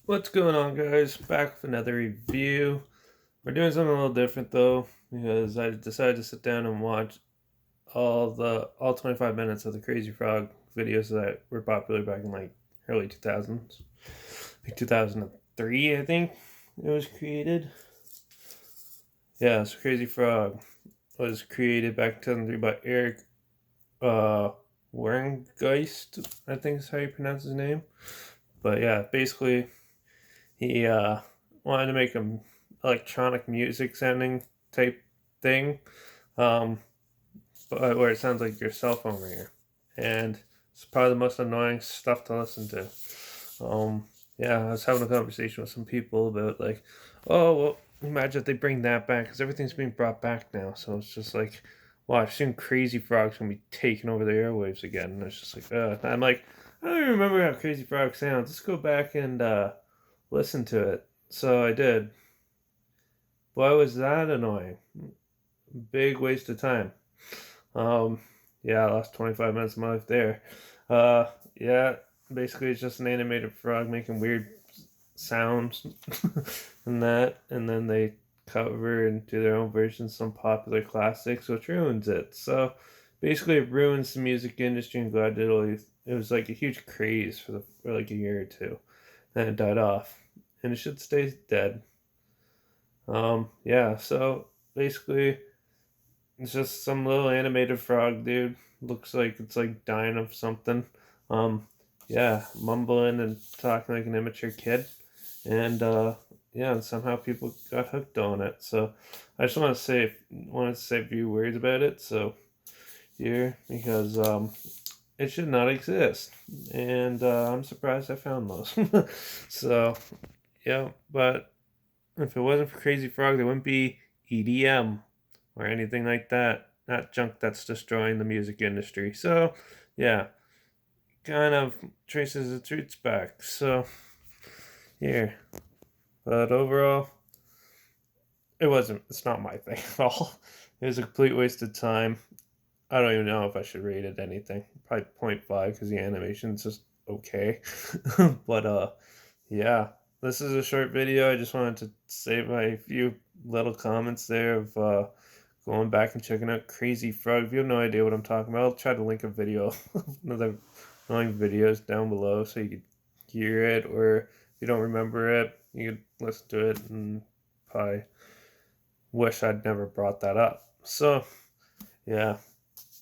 What's going on, guys? Back with another review. We're doing something a little different though, because I decided to sit down and watch all 25 minutes of the Crazy Frog videos that were popular back in like early 2000s, like 2003, I think it was created. Yeah, so Crazy Frog was created back in 2003 by Eric uh Warngeist, I think is how you pronounce his name. But yeah, basically he wanted to make a electronic music sounding type thing, um, but where it sounds like your cell phone ringer, and it's probably the most annoying stuff to listen to. Yeah, I was having a conversation with some people about like, oh well, imagine if they bring that back because everything's being brought back now. So it's just like, wow, I've seen Crazy Frog's gonna be taking over the airwaves again, and it's just like, I'm like, I don't even remember how Crazy Frog sounds. Let's go back and listen to it. So I did. Why was that annoying? Big waste of time. Um, yeah, I lost 25 minutes of my life there. Yeah, basically it's just an animated frog making weird sounds and that, and then they cover and do their own versions of some popular classics, which ruins it. So basically, it ruins the music industry and glad it was like a huge craze for like a year or two. Then it died off, and it should stay dead. Yeah, so basically, it's just some little animated frog dude. Looks like it's like dying of something. Um, yeah, mumbling and talking like an immature kid. And yeah, and somehow people got hooked on it. So I just wanted to say a few words about it. So here, because it should not exist. And I'm surprised I found those. So yeah, but if it wasn't for Crazy Frog, there wouldn't be EDM or anything like that. Not junk that's destroying the music industry. So, yeah, kind of traces its roots back. So, here. But overall, it's not my thing at all. It was a complete waste of time. I don't even know if I should rate it anything. Probably point 0.5 because the animation's just okay. But, yeah, this is a short video. I just wanted to say my few little comments there of going back and checking out Crazy Frog. If you have no idea what I'm talking about, I'll try to link a video of another annoying videos down below so you could hear it, or if you don't remember it, you could listen to it and probably wish I'd never brought that up. So yeah.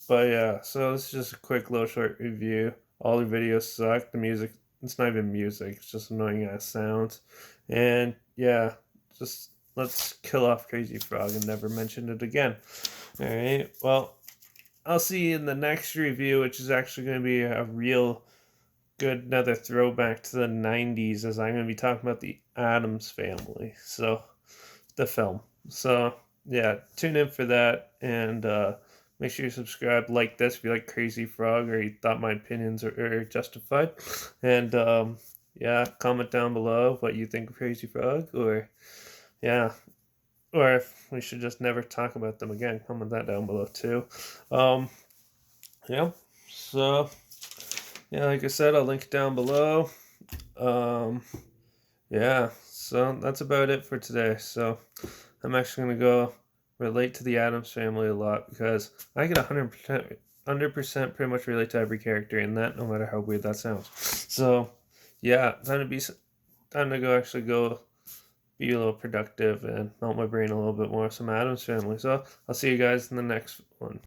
But yeah, so this is just a quick little short review. All the videos suck. The music, it's not even music, it's just annoying ass sounds. And yeah, just let's kill off Crazy Frog and never mention it again. Alright, well, I'll see you in the next review, which is actually going to be a real good, another throwback to the 90s, as I'm going to be talking about the Addams Family. So, the film. So yeah, tune in for that, and make sure you subscribe, like this if you like Crazy Frog or you thought my opinions are justified, and yeah, comment down below what you think of Crazy Frog, or yeah, or if we should just never talk about them again. Comment that down below too. Um, yeah. So yeah, like I said, I'll link down below. Um, yeah, so that's about it for today. So I'm actually gonna go relate to the Adams Family a lot because I get 100% pretty much relate to every character in that, no matter how weird that sounds. So yeah, time to go actually go be a little productive and melt my brain a little bit more with some Adams Family. So I'll see you guys in the next one.